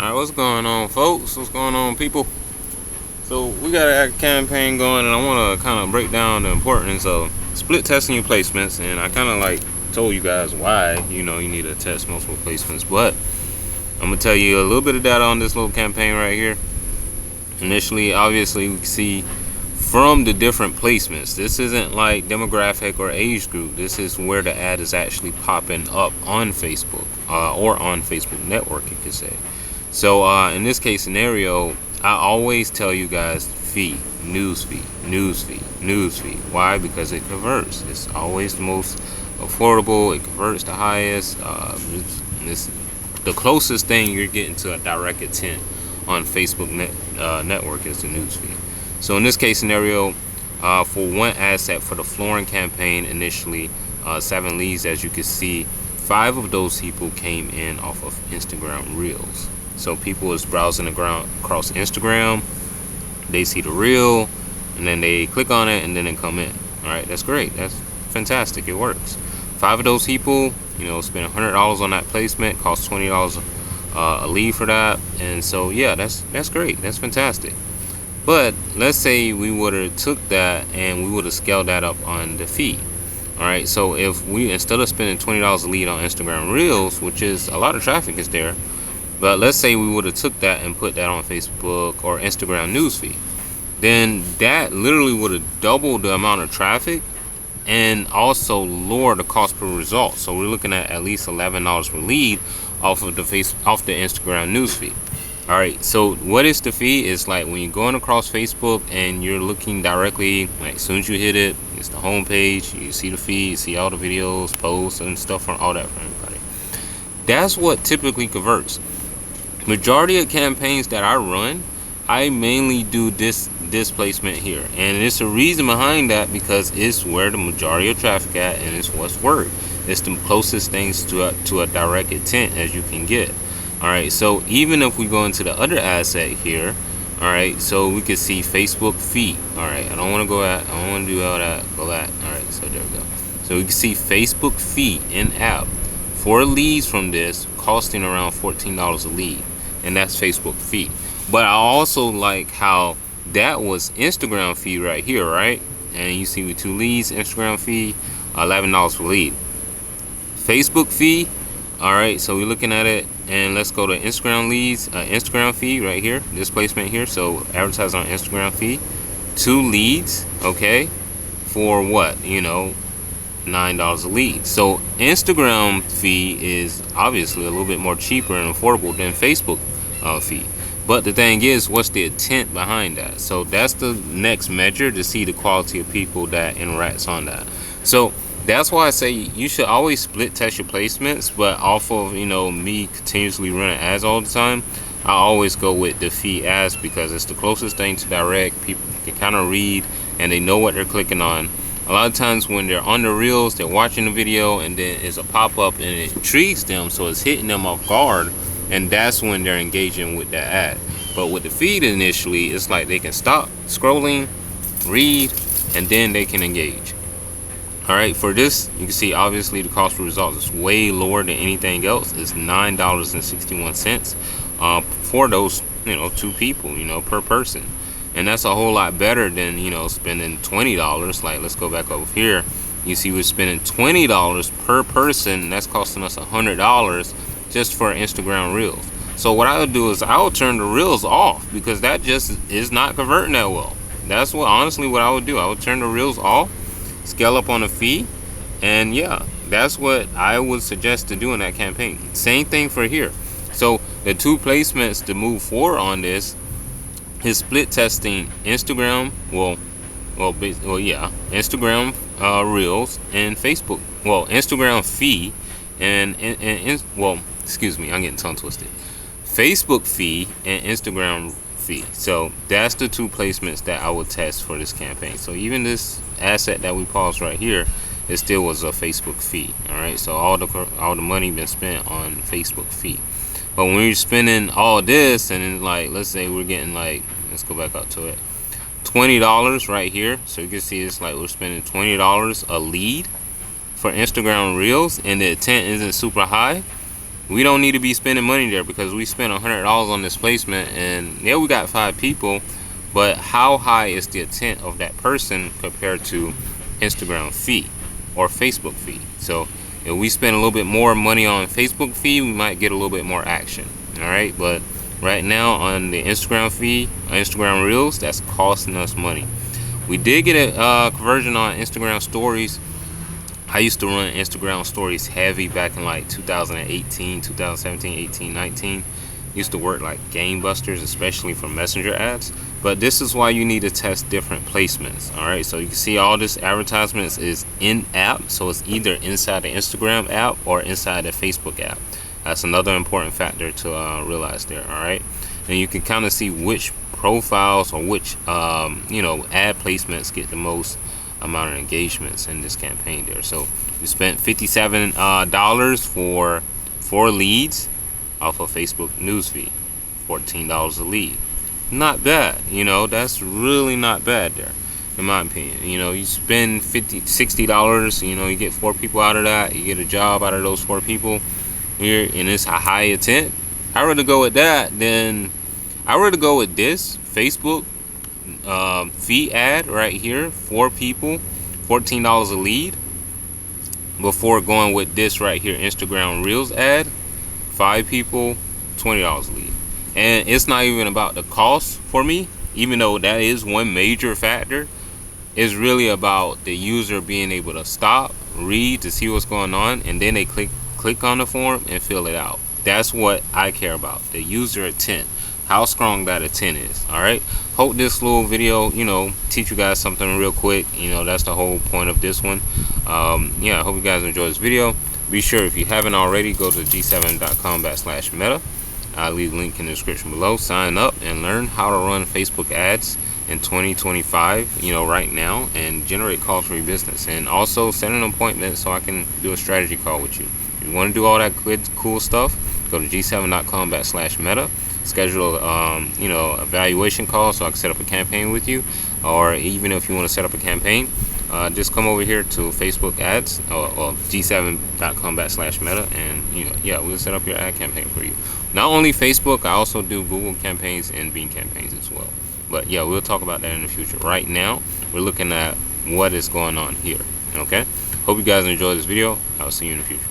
Alright, what's going on, folks? What's going on, people? So we got a campaign going, and I want to kind of break down the importance of split testing your placements. And I kind of like told you guys why you need to test multiple placements, but I'm gonna tell you a little bit of data on this little campaign right here. Initially, obviously, we can see from the different placements, this isn't like demographic or age group. This is where the ad is actually popping up on Facebook or on Facebook network, you could say. So in this case scenario, I always tell you guys feed, news feed, news feed, news feed. Why? Because it converts. It's always the most affordable. It converts the highest. It's the closest thing you're getting to a direct intent on Facebook network is the news feed. So in this case scenario, for one asset for the flooring campaign, initially 7 leads, as you can see, 5 of those people came in off of Instagram Reels. So people was browsing the ground across Instagram, they see the reel, and then they click on it, and then they come in. All right, that's great. That's fantastic. It works. 5 of those people, spend $100 on that placement, cost $20 a lead for that, and so yeah, that's great. That's fantastic. But let's say we would have took that and we would have scaled that up on the feed. All right, so if we, instead of spending $20 a lead on Instagram Reels, which is a lot of traffic is there, but let's say we would have took that and put that on Facebook or Instagram newsfeed, then that literally would have doubled the amount of traffic and also lower the cost per result. So we're looking at least $11 per lead off of the Instagram newsfeed. All right, so what is the feed? It's like when you're going across Facebook and you're looking directly, like as soon as you hit it, it's the home page. You see the feed, you see all the videos, posts, and stuff from all that from everybody. That's what typically converts. Majority of campaigns that I run, I mainly do this placement here, and it's a reason behind that because it's where the majority of traffic at, and it's what's worked. It's the closest things to a direct intent as you can get. All right, so even if we go into the other asset here, all right, so we can see Facebook feed. All right, I don't want to do all that. All right, so there we go. So we can see Facebook feed in app for leads from this costing around $14 a lead, and that's Facebook feed. But I also like how that was Instagram feed right here, right? And you see with 2 leads, Instagram feed, $11 per lead. Facebook feed. All right, so we're looking at it, and let's go to Instagram leads, Instagram feed right here, this placement here. So advertise on Instagram feed, 2 leads, okay, for what? $9 a lead. So Instagram fee is obviously a little bit more cheaper and affordable than Facebook fee. But the thing is, what's the intent behind that? So that's the next measure to see the quality of people that interacts on that. So that's why I say you should always split test your placements, but off of me continuously running ads all the time, I always go with the feed ads because it's the closest thing to direct. People can kind of read and they know what they're clicking on. A lot of times when they're on the reels, they're watching the video and then it's a pop-up and it intrigues them, so it's hitting them off guard, and that's when they're engaging with that ad. But with the feed initially, it's like they can stop scrolling, read, and then they can engage. All right, for this, you can see obviously the cost per result is way lower than anything else. It's $9.61 for those 2 people per person, and that's a whole lot better than spending $20. Like, let's go back over here. You see we're spending $20 per person. That's costing us $100 just for Instagram Reels. So what I would do is I would turn the Reels off because that just is not converting that well. That's what I would do. I would turn the Reels off, scale up on the fee, and yeah, that's what I would suggest to do in that campaign. Same thing for here. So the 2 placements to move forward on this is split testing Instagram, Instagram Reels and Facebook, Instagram feed and excuse me, I'm getting tongue twisted. Facebook feed and Instagram feed. So that's the 2 placements that I would test for this campaign. So even this asset that we paused right here, it still was a Facebook feed. All right, so all the money been spent on Facebook feed. But when you're spending all this, and then like let's say we're getting let's go back up to it, $20 right here. So you can see it's like we're spending $20 a lead for Instagram Reels, and the intent isn't super high. We don't need to be spending money there because we spent $100 on this placement, and yeah, we got 5 people, but how high is the intent of that person compared to Instagram fee or Facebook fee? So if we spend a little bit more money on Facebook fee, we might get a little bit more action. All right, but right now on the Instagram fee, Instagram Reels, that's costing us money. We did get a conversion on Instagram Stories. I used to run Instagram Stories heavy back in like 2018, 2017, 18, 19. Used to work like game busters, especially for messenger ads. But this is why you need to test different placements. All right, so you can see all this advertisements is in app, so it's either inside the Instagram app or inside the Facebook app. That's another important factor to realize there. All right, and you can kind of see which profiles or which ad placements get the most amount of engagements in this campaign there. So we spent $57 for 4 leads off of Facebook newsfeed, $14 a lead. Not bad, that's really not bad there, in my opinion. You spend $60, you get 4 people out of that, you get a job out of those 4 people here, and it's a high intent. I'd rather go with that than I'd rather go with this Facebook fee ad right here, 4 people, $14 a lead, before going with this right here, Instagram Reels ad, 5 people, $20 a lead. And it's not even about the cost for me, even though that is one major factor. It's really about the user being able to stop, read to see what's going on, and then they click on the form and fill it out. That's what I care about, the user intent, how strong that intent is. All right, hope this little video teach you guys something real quick. That's the whole point of this one. Yeah, I hope you guys enjoy this video. Be sure, if you haven't already, go to g7.com/meta. I'll leave a link in the description below. Sign up and learn how to run Facebook ads in 2025 right now, and generate calls for your business, and also set an appointment so I can do a strategy call with you. If you want to do all that good cool stuff, go to g7.com/meta. Schedule evaluation call so I can set up a campaign with you. Or even if you want to set up a campaign, just come over here to Facebook ads or g7.com/meta, and we'll set up your ad campaign for you. Not only Facebook, I also do Google campaigns and Bing campaigns as well. But yeah, we'll talk about that in the future. Right now, we're looking at what is going on here. Okay, hope you guys enjoy this video. I'll see you in the future.